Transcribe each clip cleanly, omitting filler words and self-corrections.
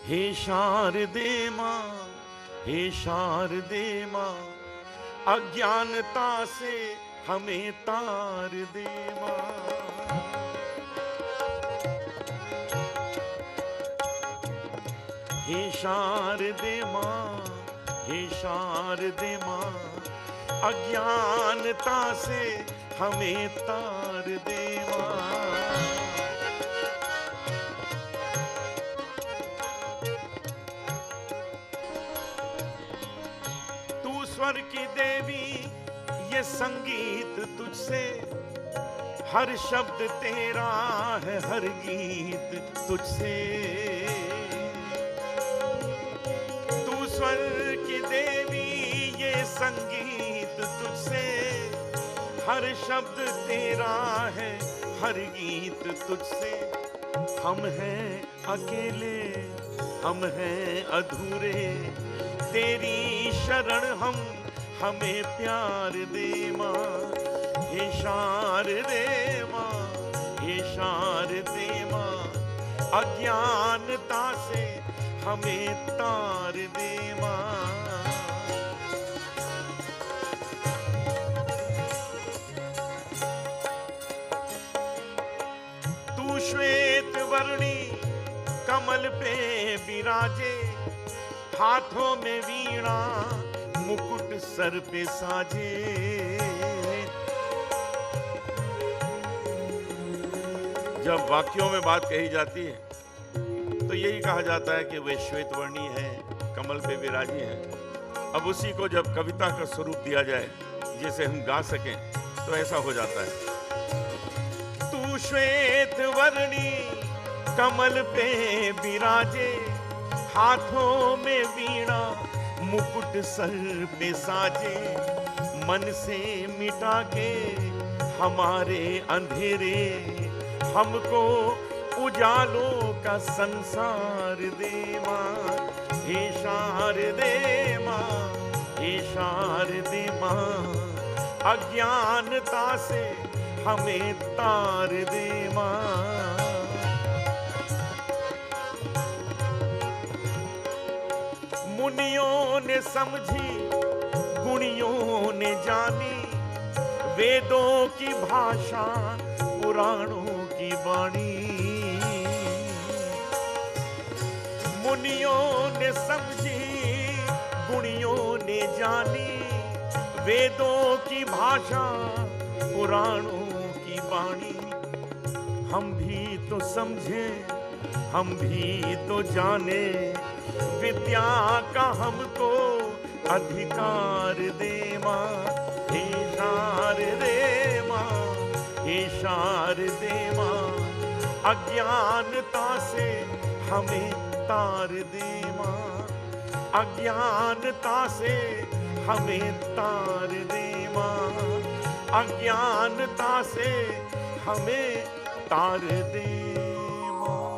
हे शारदे माँ, हे शारदे माँ, अज्ञानता से हमें तार दे माँ। हे शारदे माँ, हे शारदे माँ, अज्ञानता से हमें तार दे माँ। तू स्वर की देवी, ये संगीत तुझसे, हर शब्द तेरा है, हर गीत तुझसे। तू स्वर की देवी, ये संगीत तुझसे, हर शब्द तेरा है, हर गीत तुझसे। हम हैं अकेले, हम हैं अधूरे, तेरी शरण हम, हमें प्यार दे माँ। हे शारदे माँ, हे शारदे माँ, अज्ञानता से हमें तार दे माँ। तू श्वेत वर्णी कमल पे विराजे, हाथों में वीणा मुकुट सर पे साजे। जब वाक्यों में बात कही जाती है तो यही कहा जाता है कि वे श्वेतवर्णी हैं, कमल पे विराजी हैं। अब उसी को जब कविता का स्वरूप दिया जाए, जिसे हम गा सकें, तो ऐसा हो जाता है। तू श्वेतवर्णी कमल पे विराजे, हाथों में वीणा मुकुट सर पे साजे। मन से मिटा के हमारे अंधेरे, हमको उजालों का संसार दे माँ। हे शारदे माँ, हे शारदे माँ, अज्ञानता से हमें तार दे माँ। मुनियों ने समझी, गुणियों ने जानी, वेदों की भाषा, पुराणों की वाणी। मुनियों ने समझी, गुणियों ने जानी, वेदों की भाषा, पुराणों की वाणी। हम भी तो समझे, हम भी तो जाने, विद्या का हमको अधिकार दे माँ। हे शारदे माँ, हे शारदे माँ, अज्ञानता से हमें तार दे माँ। अज्ञानता से हमें तार दे माँ। अज्ञानता से हमें तार दे माँ।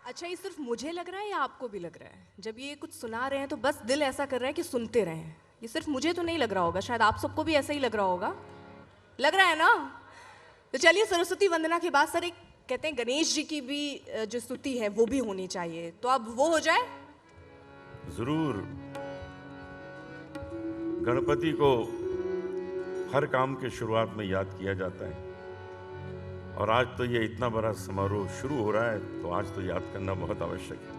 अच्छा, ये सिर्फ मुझे लग रहा है या आपको भी लग रहा है? जब ये कुछ सुना रहे हैं तो बस दिल ऐसा कर रहा है कि सुनते रहें। ये सिर्फ मुझे तो नहीं लग रहा होगा, शायद आप सबको भी ऐसा ही लग रहा होगा। लग रहा है ना? तो चलिए, सरस्वती वंदना के बाद सर एक कहते हैं गणेश जी की भी जो स्तुति है वो भी होनी चाहिए, तो अब वो हो जाए। जरूर। गणपति को हर काम के शुरुआत में याद किया जाता है, और आज तो ये इतना बड़ा समारोह शुरू हो रहा है, तो आज तो याद करना बहुत आवश्यक है।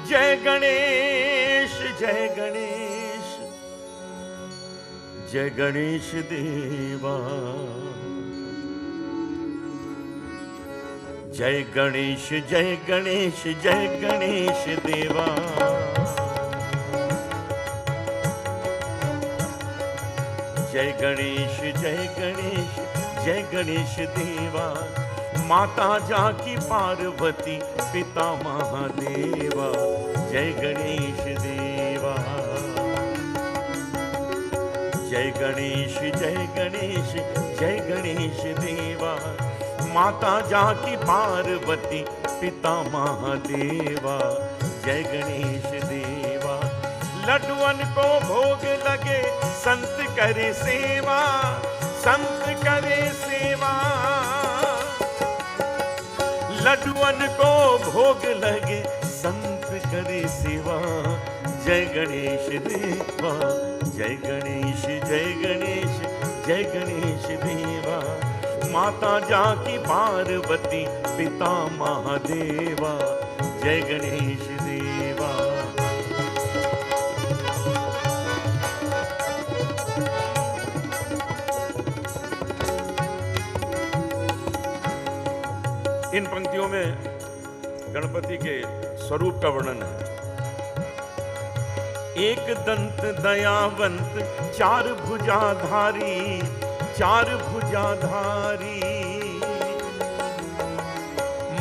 जय गणेश, जय गणेश, जय गणेश देवा। जय गणेश, जय गणेश, जय गणेश देवा। जय गणेश, जय गणेश, जय गणेश देवा। माता जाकी पार्वती, पिता महादेवा। जय गणेश देवा। जय गणेश, जय गणेश, जय गणेश देवा। माता जाकी पार्वती, पिता महादेवा। जय गणेश देवा। लड्डुअन को भोग लगे, संत करे सेवा, संत करे सेवा। लड्डुअन को भोग लगे संत करे सेवा। जय गणेश देवा, जय गणेश, जय गणेश, जय गणेश देवा। माता जाकी पार्वती, पिता महादेवा। जय गणेश देवा। इन पंक्तियों में गणपति के स्वरूप का वर्णन है। एक दंत दयावंत, चार भुजाधारी, चार भुजाधारी।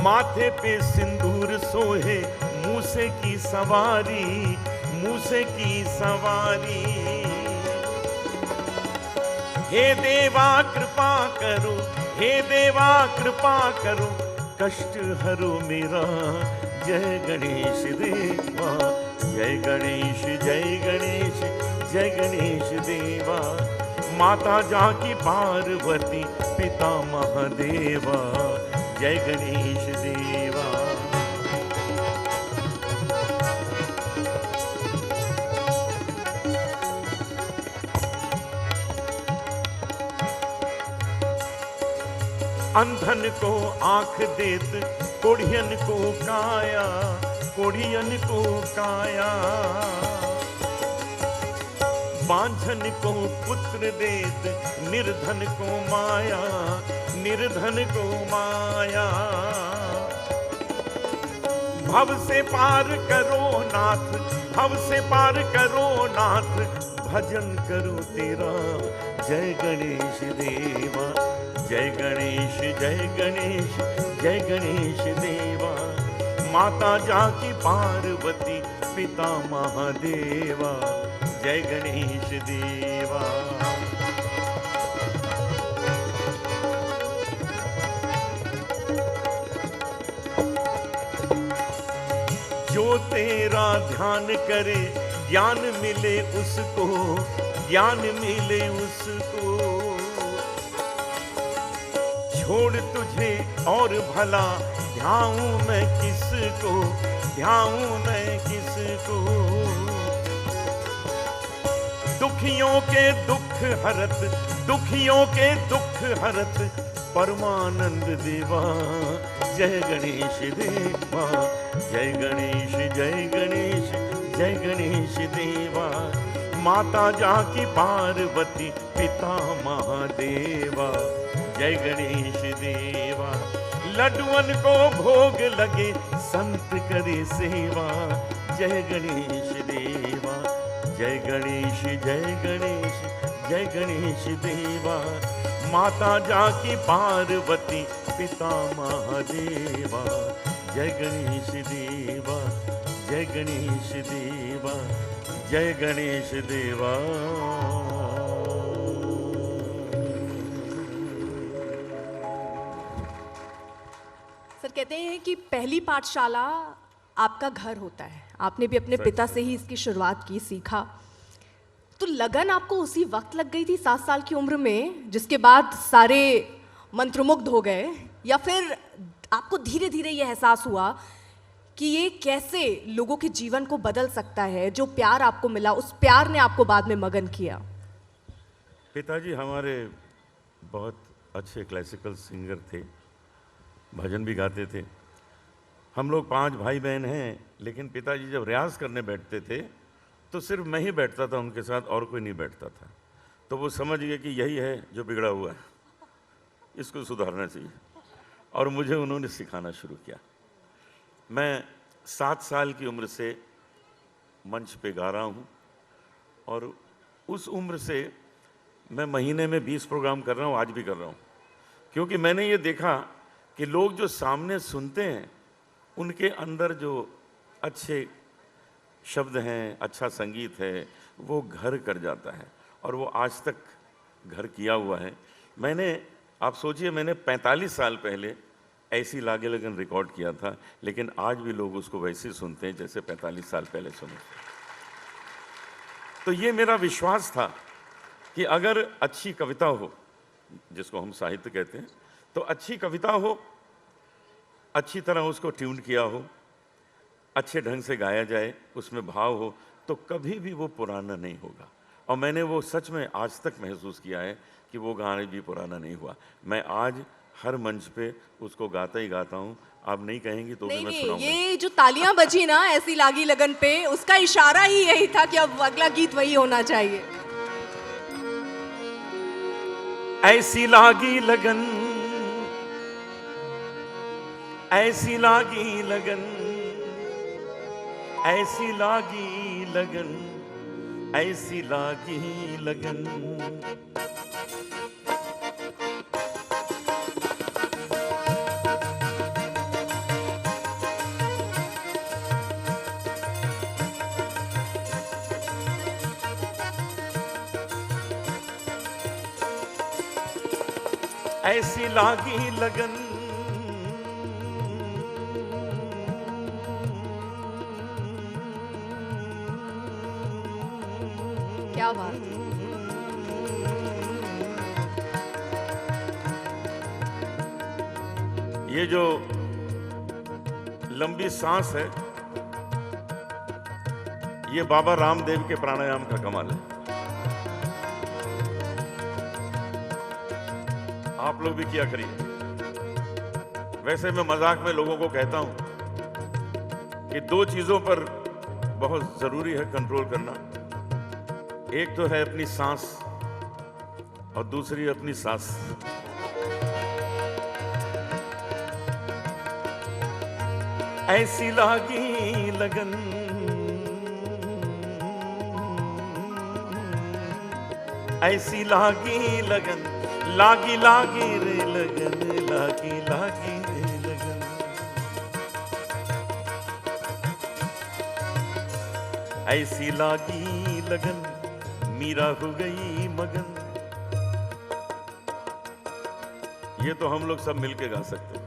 माथे पे सिंदूर सोहे, मूसे की सवारी, मूसे की सवारी। हे देवा कृपा करो, हे देवा कृपा करो, कष्ट हरो मेरा। जय गणेश देवा, जय गणेश, जय गणेश, जय गणेश देवा। माता जाकी पार्वती, पिता महादेवा। जय गणेश देवा। अंधन को आंख देत, कोढ़ियन को काया, कोढ़ियन को काया। बांझन को पुत्र देत, निर्धन को माया, निर्धन को माया। भव से पार करो नाथ, भव से पार करो नाथ, भजन करो तेरा। जय गणेश देवा, जय गणेश, जय गणेश, जय गणेश देवा। माता जाकी पार्वती, पिता महादेवा। जय गणेश देवा। जो तेरा ध्यान करे, ज्ञान मिले उसको, ज्ञान मिले उसको। छोड़ तुझे और भला, ध्याऊं मैं किसको, ध्याऊं मैं किसको। दुखियों के दुख हरत, दुखियों के दुख हरत, परमानंद देवा। जय गणेश देवा, जय गणेश, जय गणेश, जय गणेश देवा। माता जाकी पार्वती, पिता महादेवा। जय गणेश देवा। लड्डुअन को भोग लगे, संत करे सेवा। जय गणेश देवा, जय गणेश, जय गणेश, जय गणेश देवा। माता जाकी पार्वती, पिता महादेवा। जय गणेश देवा, जय गणेश देवा, जय गणेश देवा। सर कहते हैं कि पहली पाठशाला आपका घर होता है। आपने भी अपने पिता से ही इसकी शुरुआत की, सीखा। तो लगन आपको उसी वक्त लग गई थी 7 साल की उम्र में, जिसके बाद सारे मंत्रमुग्ध हो गए, या फिर आपको धीरे धीरे ये एहसास हुआ कि ये कैसे लोगों के जीवन को बदल सकता है? जो प्यार आपको मिला, उस प्यार ने आपको बाद में मगन किया। पिताजी हमारे बहुत अच्छे क्लासिकल सिंगर थे, भजन भी गाते थे। हम लोग 5 भाई बहन हैं, लेकिन पिताजी जब रियाज करने बैठते थे तो सिर्फ मैं ही बैठता था उनके साथ, और कोई नहीं बैठता था। तो वो समझ गए कि यही है जो बिगड़ा हुआ है, इसको सुधारना चाहिए, और मुझे उन्होंने सिखाना शुरू किया। मैं 7 साल की उम्र से मंच पे गा रहा हूँ, और उस उम्र से मैं महीने में 20 प्रोग्राम कर रहा हूँ, आज भी कर रहा हूँ। क्योंकि मैंने ये देखा कि लोग जो सामने सुनते हैं, उनके अंदर जो अच्छे शब्द हैं, अच्छा संगीत है, वो घर कर जाता है, और वो आज तक घर किया हुआ है। मैंने, आप सोचिए, मैंने 45 साल पहले ऐसी लागे लगन रिकॉर्ड किया था, लेकिन आज भी लोग उसको वैसे सुनते हैं जैसे 45 साल पहले सुने। तो ये मेरा विश्वास था कि अगर अच्छी कविता हो, जिसको हम साहित्य कहते हैं, तो अच्छी कविता हो अच्छी तरह उसको ट्यून किया हो, अच्छे ढंग से गाया जाए, उसमें भाव हो, तो कभी भी वो पुराना नहीं होगा। और मैंने वो सच में आज तक महसूस किया है कि वो गाना भी पुराना नहीं हुआ। मैं आज हर मंच पे उसको गाता ही गाता हूँ। आप नहीं कहेंगी तो भी नहीं मैं नहीं, सुनाऊंगा। ये जो तालियां बजी ना ऐसी लागी लगन पे, उसका इशारा ही यही था कि अब अगला गीत वही होना चाहिए। ऐसी लागी लगन, ऐसी लागी लगन, ऐसी लागी लगन, ऐसी लागी लगन। ऐसी लागी लगन, क्या बात है। ये जो लंबी सांस है, ये बाबा रामदेव के प्राणायाम का कमाल है। आप लोग भी किया करिए। वैसे मैं मजाक में लोगों को कहता हूं कि दो चीजों पर बहुत जरूरी है कंट्रोल करना। एक तो है अपनी सांस और दूसरी अपनी सांस। ऐसी लागी लगन, ऐसी लागी लगन, लागी लागी रे लगन, लागी लागी रे लगन। ऐसी लागी लगन, मीरा हो गई मगन। ये तो हम लोग सब मिलके गा सकते हैं।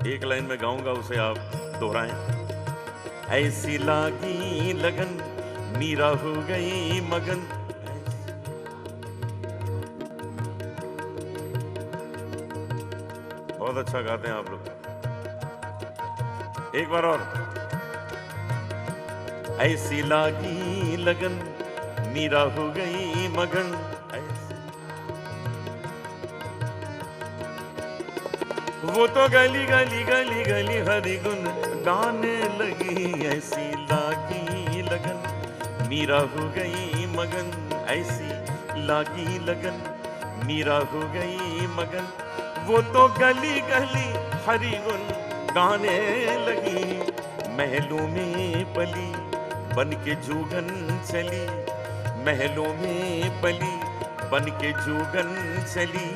एक लाइन में गाऊंगा, उसे आप दोहराएं। ऐसी लागी लगन, मीरा हो गई मगन। बहुत अच्छा गाते हैं आप लोग। एक बार और। ऐसी लागी लगन, मीरा हो गई मगन। वो तो गली गली गली गली हरि गुन गाने लगी। ऐसी लागी लगन, मीरा हो गई मगन। ऐसी लागी लगन, मीरा हो गई मगन। वो तो गली गली हरि गुन गाने लगी। महलों में पली बन के जुगन चली। महलों में पली बन के जुगन चली।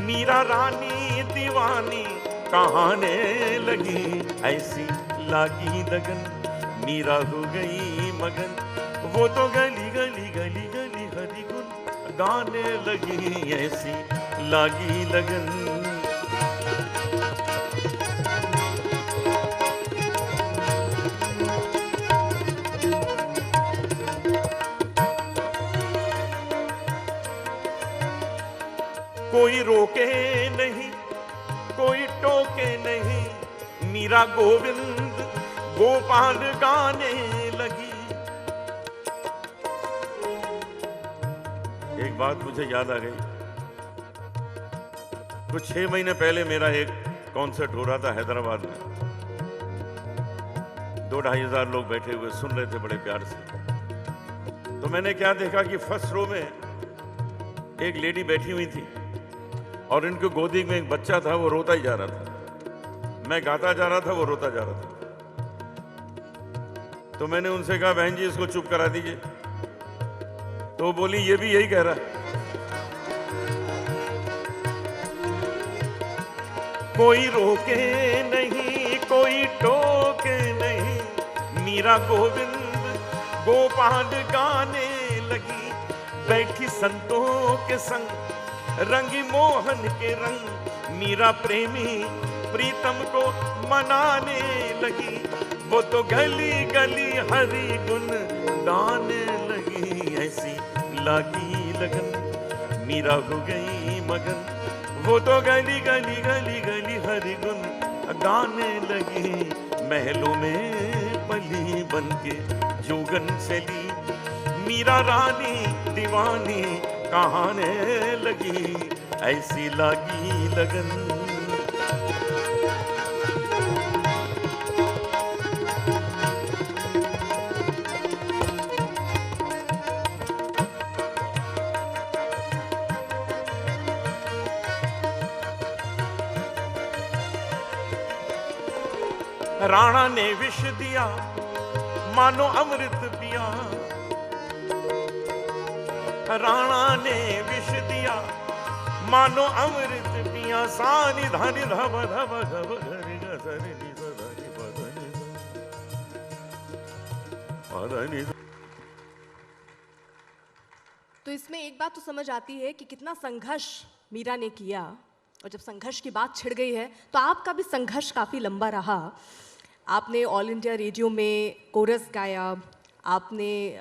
मीरा रानी दीवानी कहाने लगी। ऐसी लागी लगन, मीरा हो गई मगन। वो तो गली गली गली गली हरि गुन गाने लगी। ऐसी लागी लगन। कोई रोके नहीं, कोई टोके नहीं। मीरा गोविंद गोपाल गाने लगी। एक बात मुझे याद आ गई। कुछ 6 महीने पहले मेरा एक कॉन्सर्ट हो रहा था हैदराबाद में। 2-2.5 हजार लोग बैठे हुए सुन रहे थे बड़े प्यार से। तो मैंने क्या देखा कि फर्स्ट रो में एक लेडी बैठी हुई थी और इनके गोदी में एक बच्चा था, वो रोता ही जा रहा था। मैं गाता जा रहा था, वो रोता जा रहा था। तो मैंने उनसे कहा, बहन जी इसको चुप करा दीजिए। तो बोली, ये भी यही कह रहा है। कोई रोके नहीं, कोई टोके नहीं। मीरा गोविंद गोपाल गाने लगी। बैठी संतों के संग रंगी मोहन के रंग। मीरा प्रेमी प्रीतम को मनाने लगी। वो तो गली गली हरि गुन गाने लगी। ऐसी लागी लगन, मीरा हो गई मगन। वो तो गली गली गली गली हरि गुन गाने लगी, महलों में पली बनके जोगन चली, मीरा रानी दीवानी कहाने लगी, ऐसी लगी लगन। राणा ने विष दिया, मानो अमृत पिया, राणा ने विष दिया, मानो अमृत पिया, सानी धानी धब धब धब घरी गधरी धरी बदनी बदनी। तो इसमें एक बात तो समझ आती है कि कितना संघर्ष मीरा ने किया, और जब संघर्ष की बात छिड़ गई है तो आपका भी संघर्ष काफ़ी लंबा रहा। आपने ऑल इंडिया रेडियो में कोरस गाया, आपने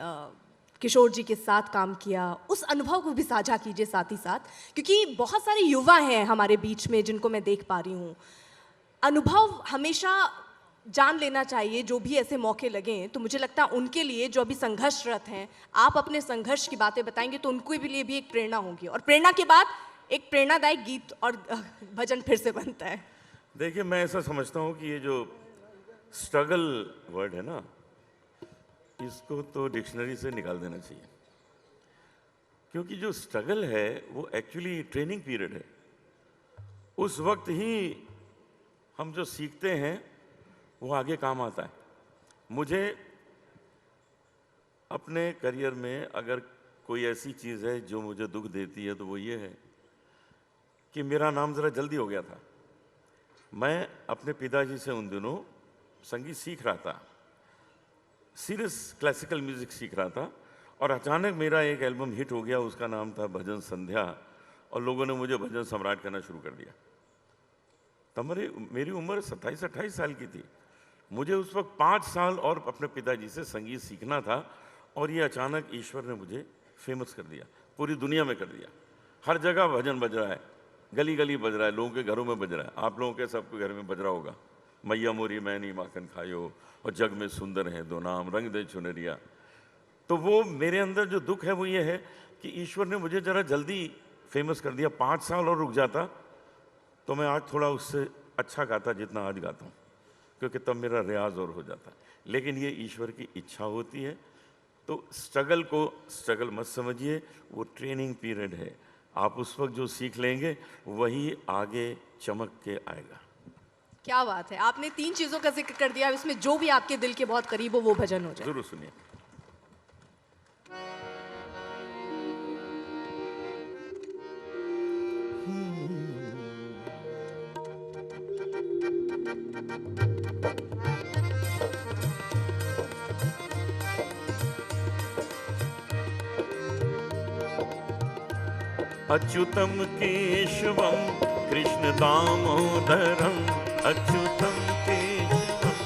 किशोर जी के साथ काम किया, उस अनुभव को भी साझा कीजिए साथ ही साथ, क्योंकि बहुत सारे युवा हैं हमारे बीच में जिनको मैं देख पा रही हूँ। अनुभव हमेशा जान लेना चाहिए, जो भी ऐसे मौके लगें तो मुझे लगता है उनके लिए जो अभी संघर्षरत हैं, आप अपने संघर्ष की बातें बताएंगे तो उनको लिए भी एक प्रेरणा होगी, और प्रेरणा के बाद एक प्रेरणादायक गीत और भजन फिर से बनता है। देखिए, मैं ऐसा समझता हूँ कि ये जो स्ट्रगल वर्ड है ना, इसको तो डिक्शनरी से निकाल देना चाहिए, क्योंकि जो स्ट्रगल है वो एक्चुअली ट्रेनिंग पीरियड है। उस वक्त ही हम जो सीखते हैं वो आगे काम आता है। मुझे अपने करियर में अगर कोई ऐसी चीज़ है जो मुझे दुख देती है तो वो ये है कि मेरा नाम ज़रा जल्दी हो गया था। मैं अपने पिताजी से उन दिनों संगीत सीख रहा था, सीरियस क्लासिकल म्यूज़िक सीख रहा था, और अचानक मेरा एक एल्बम हिट हो गया, उसका नाम था भजन संध्या, और लोगों ने मुझे भजन सम्राट कहना शुरू कर दिया। तब मेरी उम्र 27-28 साल की थी। मुझे उस वक्त 5 साल और अपने पिताजी से संगीत सीखना था, और ये अचानक ईश्वर ने मुझे फेमस कर दिया, पूरी दुनिया में कर दिया। हर जगह भजन बज रहा है, गली गली बज रहा है, लोगों के घरों में बज रहा है। आप लोगों के सबके घर में बज रहा होगा, मैया मोरी मैनी माखन खायो, और जग में सुंदर है दो नाम, रंग दे चुनरिया। तो वो मेरे अंदर जो दुख है वो ये है कि ईश्वर ने मुझे ज़रा जल्दी फेमस कर दिया। 5 साल और रुक जाता तो मैं आज थोड़ा उससे अच्छा गाता जितना आज गाता हूँ, क्योंकि तब मेरा रियाज और हो जाता। लेकिन ये ईश्वर की इच्छा होती है। तो स्ट्रगल को स्ट्रगल मत समझिए, वो ट्रेनिंग पीरियड है। आप उस वक्त जो सीख लेंगे वही आगे चमक के आएगा। क्या बात है, आपने 3 चीज़ों का जिक्र कर दिया, इसमें जो भी आपके दिल के बहुत करीब हो वो भजन हो जाए। जरूर सुनिए। अच्युतम केशवम कृष्ण दामोदरम, अच्युतम केशवम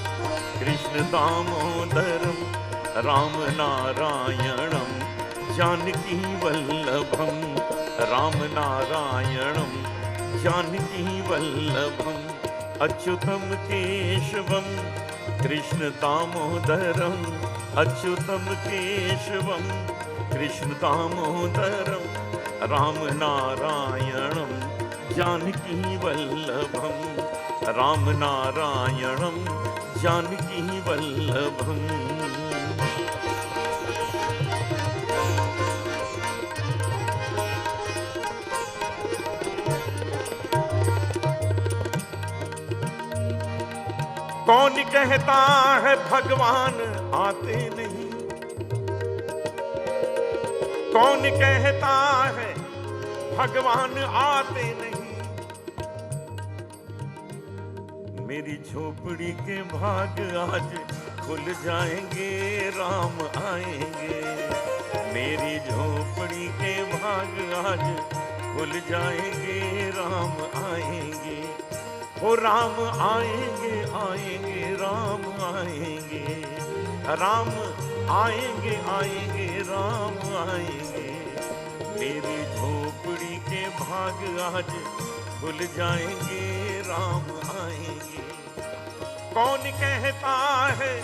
कृष्ण दामोदरम, राम नारायणम जानकी वल्लभम, राम नारायणम जानकी वल्लभम, अच्युतम केशवम कृष्ण दामोदरम, अच्युतम केशवम कृष्ण दामोदरम, राम नारायणम जानकी वल्लभम, राम नारायणम जानकी वल्लभम। कौन कहता है भगवान आते नहीं, कौन कहता है भगवान आते नहीं, मेरी झोपड़ी के भाग आज खुल जाएंगे, राम आएंगे, मेरी झोपड़ी के भाग आज खुल जाएंगे, राम आएंगे, वो राम आएंगे आएंगे, राम आएंगे, राम आएंगे आएंगे, राम आएंगे, मेरी झोपड़ी के भाग आज खुल जाएंगे, राम आएंगे। कौन कहता है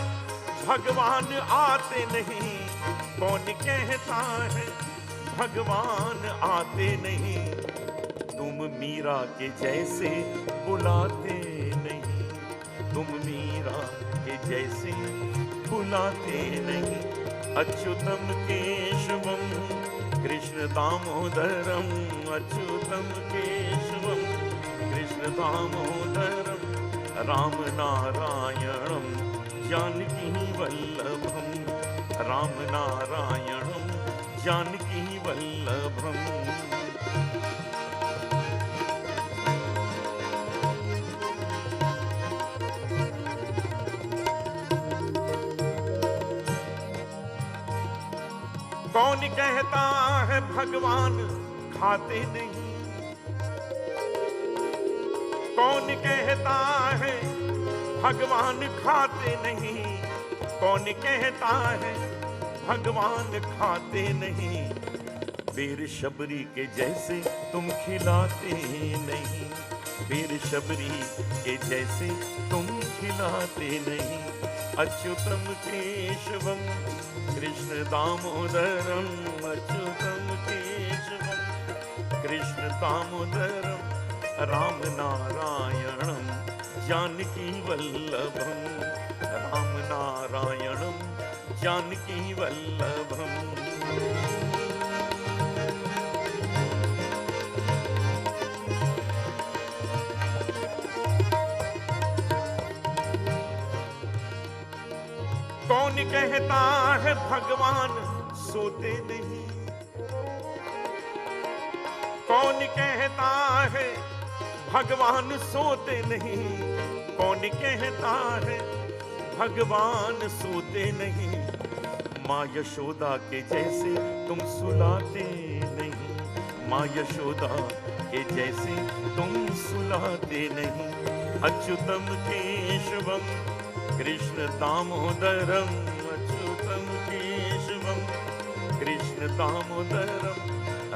भगवान आते नहीं, कौन कहता है भगवान आते नहीं। तुम मीरा के जैसे बुलाते नहीं, तुम मीरा के जैसे बुलाते नहीं। अच्युतम केशवम कृष्ण दामोदरम, अच्युतम केशवम कृष्ण दामोदरम, राम नारायणम जानकी वल्लभम, राम नारायणम जानकी वल्लभम। कौन कहता है भगवान खाते नहीं, कौन कहता है भगवान खाते नहीं, कौन कहता है भगवान खाते नहीं। वीर शबरी के जैसे तुम खिलाते नहीं, वीर शबरी के जैसे तुम खिलाते नहीं। अच्युतम केशवम कृष्ण दामोदरम, अच्युतम केशवम कृष्ण दामोदरम, राम नारायणम जानकी वल्लभम, राम नारायणम जानकी वल्लभम। कौन कहता है भगवान सोते नहीं, कौन कहता है भगवान सोते नहीं, कौन कहता है भगवान सोते नहीं। माँ यशोदा के जैसे तुम सुलाते नहीं, माँ यशोदा के जैसे तुम सुलाते नहीं। अच्युतम केशवम कृष्ण दामोदरम, अच्युतम केशवम कृष्ण दामोदरम,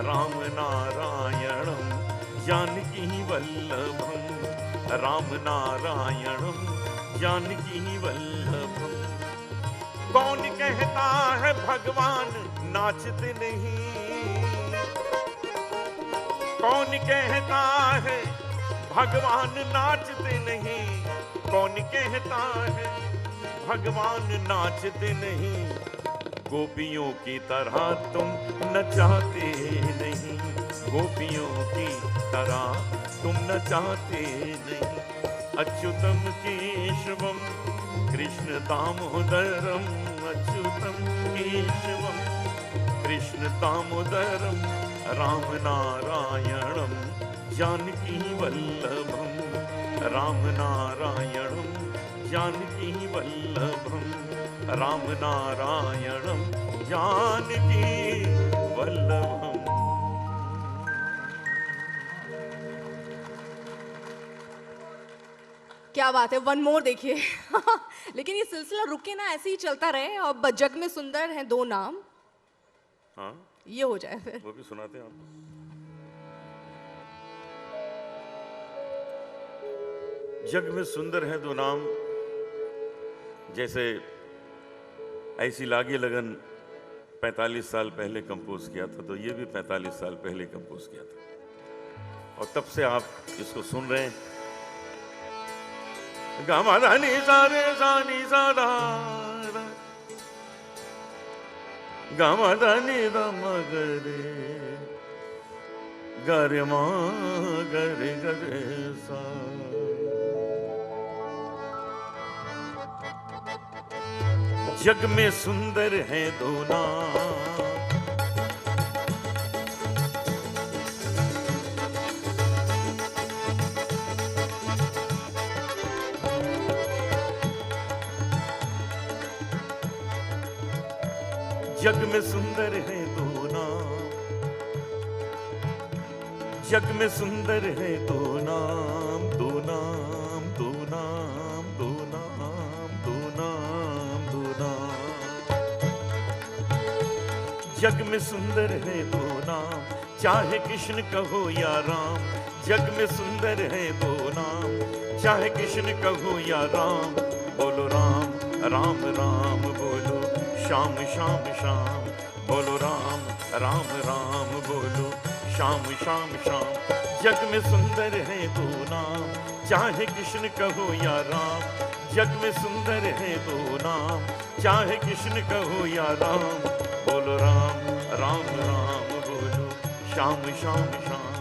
राम नारायणम जानकी वल्लभम, राम नारायणम जानकी वल्लभम। कौन कहता है भगवान नाचते नहीं, कौन कहता है भगवान नाचते नहीं, कौन कहता है भगवान नाचते नहीं। गोपियों की तरह तुम नचाते नहीं, गोपियों की तरह तुम नचाते नहीं। अच्युतम केशवम कृष्ण दामोदरम, अच्युतम केशवम कृष्ण दामोदरम, राम नारायणम जानकी वल्लभम, राम नारायणम जानकी वल्लभम, राम नारायणम जानकी वल्लभम। क्या बात है, वन मोर देखिए। लेकिन ये सिलसिला रुके ना, ऐसे ही चलता रहे। अब जग में सुंदर हैं दो नाम, हाँ ये हो जाए फिर। वो भी सुनाते हैं आप। जग में सुंदर है दो नाम, जैसे ऐसी लागी लगन 45 साल पहले कंपोज किया था, तो ये भी 45 साल पहले कंपोज किया था और तब से आप इसको सुन रहे हैं। गामा धानी सारे सानी सादा, गामा धानी मगरे गरे मा गरे गरे सा। जग में सुंदर है दो नाम, जग में सुंदर है दो नाम, जग में सुंदर है दो नाम, दो नाम दो नाम दो नाम दो नाम दो नाम। जग में सुंदर है दो नाम, चाहे कृष्ण कहो या राम। जग में सुंदर है दो नाम, चाहे कृष्ण कहो या राम। बोलो राम राम राम बोलो, श्याम श्याम श्याम। बोलो राम राम राम बोलो, श्याम श्याम श्याम। जग में सुंदर है दो नाम, चाहे कृष्ण कहो या राम। जग में सुंदर है दो नाम, चाहे कृष्ण कहो या राम। बोलो राम राम राम बोलो, श्याम श्याम श्याम।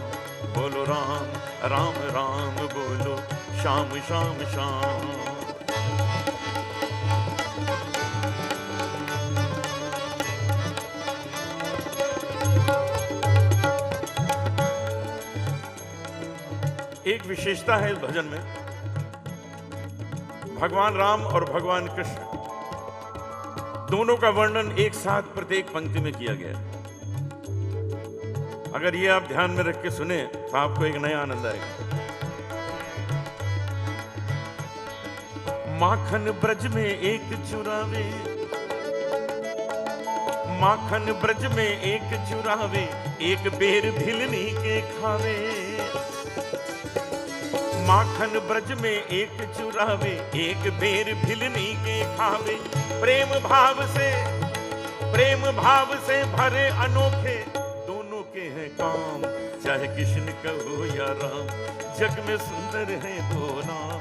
बोलो राम राम राम बोलो, श्याम श्याम श्याम। एक विशेषता है इस भजन में, भगवान राम और भगवान कृष्ण दोनों का वर्णन एक साथ प्रत्येक पंक्ति में किया गया है। अगर ये आप ध्यान में रख के सुने तो आपको एक नया आनंद आएगा। माखन ब्रज में एक चुरावे, माखन ब्रज में एक चुरावे, एक बेर भिलनी के खावे। माखन ब्रज में एक चुरावे, एक बेर भिलनी के खावे। प्रेम भाव से भरे अनोखे दोनों के हैं काम, चाहे कृष्ण कहो या राम। जग में सुंदर है दो नाम,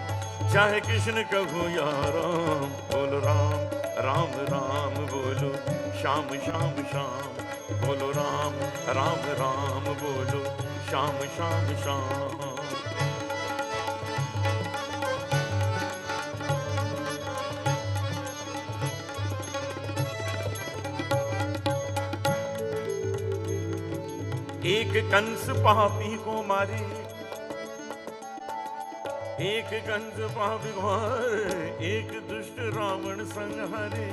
चाहे कृष्ण कहो या राम। बोलो राम राम राम बोलो, श्याम श्याम श्याम। बोलो राम राम राम बोलो, श्याम श्याम श्याम। एक कंस पापी को मारे, एक कंस पापी को मारे, एक दुष्ट रावण संहारे।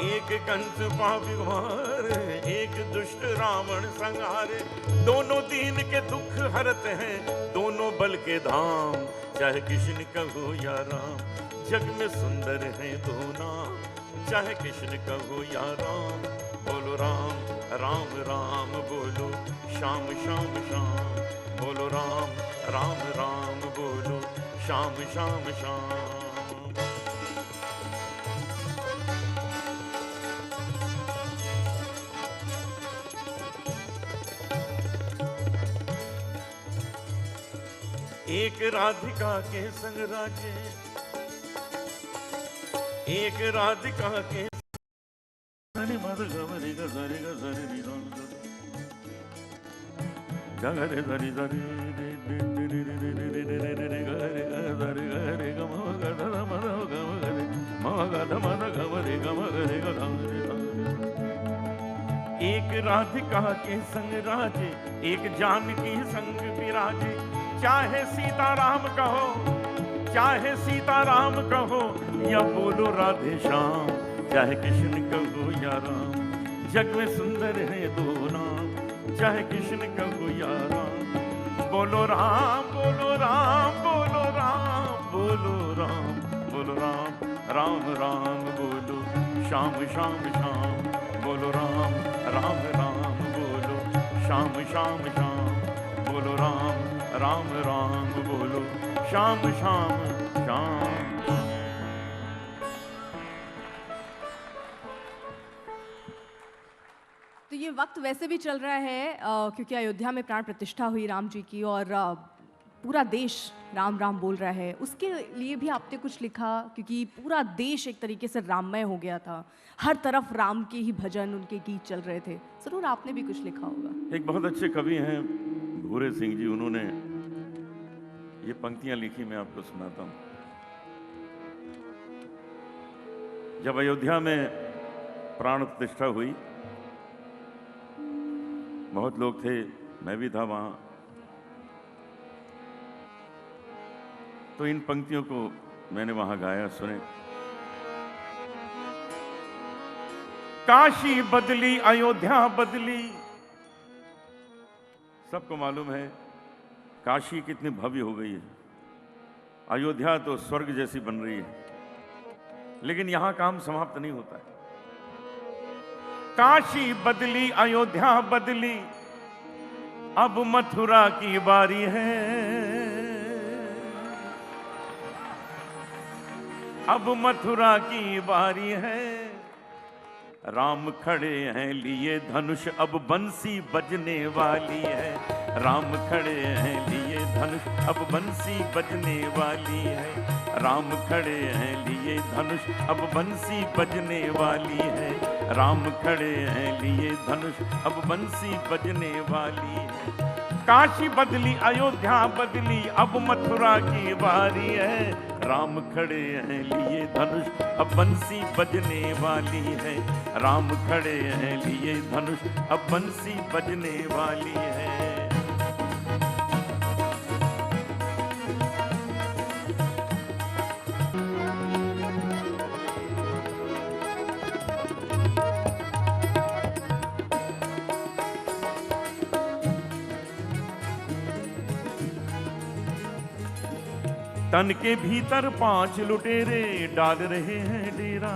एक कंस पापी को मारे, एक दुष्ट रावण संहारे। दोनों दीन के दुख हरते हैं, दोनों बल के धाम, चाहे कृष्ण कहो या राम। जग में सुंदर है दो नाम, चाहे कृष्ण कहो या राम। बोलो राम राम राम बोलो, श्याम श्याम श्याम। बोलो राम राम राम बोलो, श्याम श्याम श्याम। एक राधिका के संग राजे, एक राधिका के एक राधिका के संग राजे, एक जानकी संग विराजे। चाहे सीताराम कहो, चाहे सीताराम कहो, या बोलो राधे श्याम। चाहे कृष्ण कहो या राम। जग में सुंदर है दो नाम, चाहे कृष्ण कहो या राम। बोलो राम बोलो राम बोलो राम बोलो राम। बोलो राम राम राम बोलो, श्याम श्याम श्याम। बोलो राम राम राम बोलो, श्याम श्याम श्याम। बोलो राम राम राम बोलो, श्याम श्याम श्याम। तो ये वक्त वैसे भी चल रहा है क्योंकि अयोध्या में प्राण प्रतिष्ठा हुई राम जी की, और पूरा देश राम राम बोल रहा है। उसके लिए भी आपने कुछ लिखा, क्योंकि पूरा देश एक तरीके से राममय हो गया था। हर तरफ राम के ही भजन, उनके गीत चल रहे थे। जरूर आपने भी कुछ लिखा होगा। एक बहुत अच्छे कवि हैं भूरे सिंह जी, उन्होंने ये पंक्तियां लिखी, मैं आपको सुनाता हूं। जब अयोध्या में प्राण प्रतिष्ठा हुई, बहुत लोग थे, मैं भी था वहां, तो इन पंक्तियों को मैंने वहां गाया, सुने। काशी बदली अयोध्या बदली। सबको मालूम है काशी कितनी भव्य हो गई है, अयोध्या तो स्वर्ग जैसी बन रही है। लेकिन यहां काम समाप्त नहीं होता है। काशी बदली, अयोध्या बदली, अब मथुरा की बारी है। अब मथुरा की बारी है। राम खड़े हैं लिए धनुष, अब बंसी बजने वाली है। राम खड़े हैं लिए धनुष, अब बंसी बजने वाली है। राम खड़े हैं लिए धनुष, अब बंसी बजने वाली है। राम खड़े हैं लिए धनुष, अब बंसी बजने वाली है। काशी बदली, अयोध्या बदली, अब मथुरा की बारी है। राम खड़े हैं लिए धनुष, अब बंसी बजने वाली है। राम खड़े हैं लिए धनुष, अब बंसी बजने वाली है। तन के भीतर 5 लुटेरे डाल रहे हैं डेरा।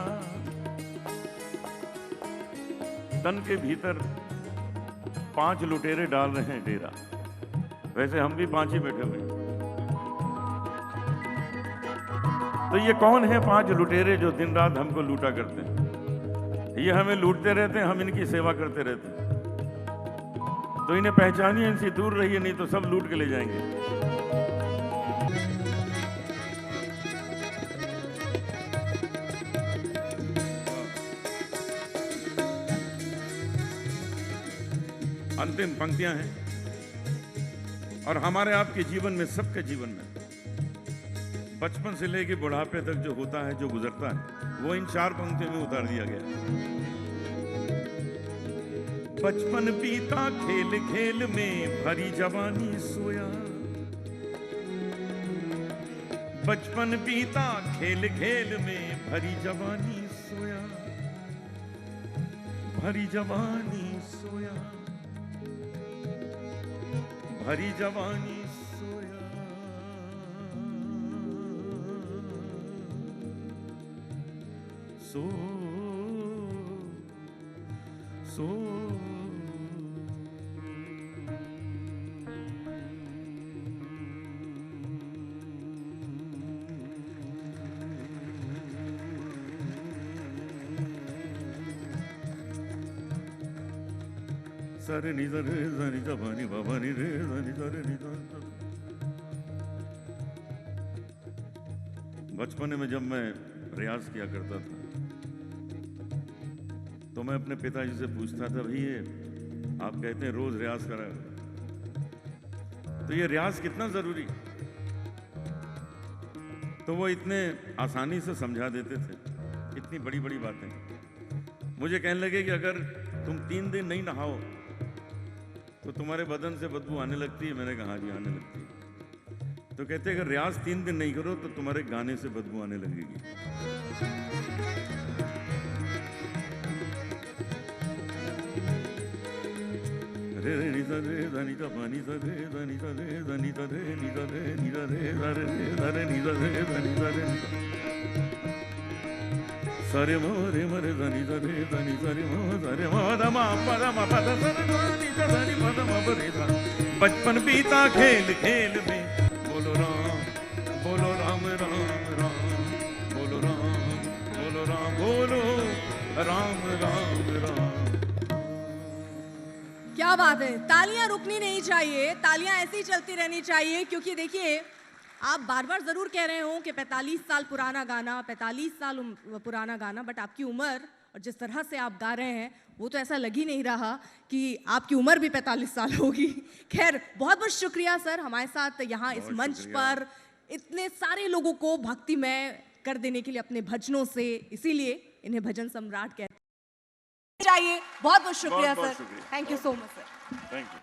तन के भीतर 5 लुटेरे डाल रहे हैं डेरा। वैसे हम भी 5 ही बैठे हुए हैं। तो ये कौन है 5 लुटेरे जो दिन रात हमको लूटा करते हैं? ये हमें लूटते रहते हैं, हम इनकी सेवा करते रहते हैं। तो इन्हें पहचानिए, इनसे दूर रहिए, नहीं तो सब लूट के ले जाएंगे। अंतिम पंक्तियां हैं और हमारे आपके जीवन में, सबके जीवन में, बचपन से लेकर बुढ़ापे तक जो होता है, जो गुजरता है, वो इन 4 पंक्तियों में उतार दिया गया। बचपन बीता खेल खेल में, भरी जवानी सोया। बचपन बीता खेल खेल में, भरी जवानी सोया। भरी जवानी सोया, भरी जवानी सोया। सो सो सरे नि रे नी दा बनी बाबा नि रे नी दा रे नी दा। बचपन में जब मैं रियाज किया करता था तो मैं अपने पिताजी से पूछता था, भैया आप कहते हैं रोज रियाज करा, तो ये रियाज कितना जरूरी? तो वो इतने आसानी से समझा देते थे, इतनी बड़ी बड़ी बातें। मुझे कहने लगे कि अगर तुम 3 दिन नहीं नहाओ तो तुम्हारे बदन से बदबू आने लगती है। मैंने कहा जी आने लगती है। तो कहते अगर रियाज 3 दिन नहीं करो तो तुम्हारे गाने से बदबू आने लगेगी। रे रे नि दा रे दा नि दा पानी दा रे दा नि दा रे दा नि दा रे नि दा रे नि दा रे दा रे दा रे नि दा रे दा नि दा रे सरे मोरे मरे दा नि दा रे दा नि दा रे मो दा रे मो दा मा पा दा मा पा दा सरे दा नि दा दा नि पा दा मा बरे दा। बचपन बीता खेल खेल में, बोलो राम बोलो राम राम राम, बोलो राम बोलो राम, बोलो राम राम राम। क्या बात है, तालियां रुकनी नहीं चाहिए, तालियां ऐसी ही चलती रहनी चाहिए। क्योंकि देखिए, आप बार बार जरूर कह रहे हो कि 45 साल पुराना गाना, 45 साल पुराना गाना, बट आपकी उम्र और जिस तरह से आप गा रहे हैं वो तो ऐसा लग ही नहीं रहा कि आपकी उम्र भी 45 साल होगी। खैर, बहुत बहुत शुक्रिया सर, हमारे साथ यहाँ इस मंच पर इतने सारे लोगों को भक्तिमय कर देने के लिए अपने भजनों से, इसीलिए इन्हें भजन सम्राट कहते हैं। चाहिए। बहुत बहुत शुक्रिया sir, thank you so much sir, thank you.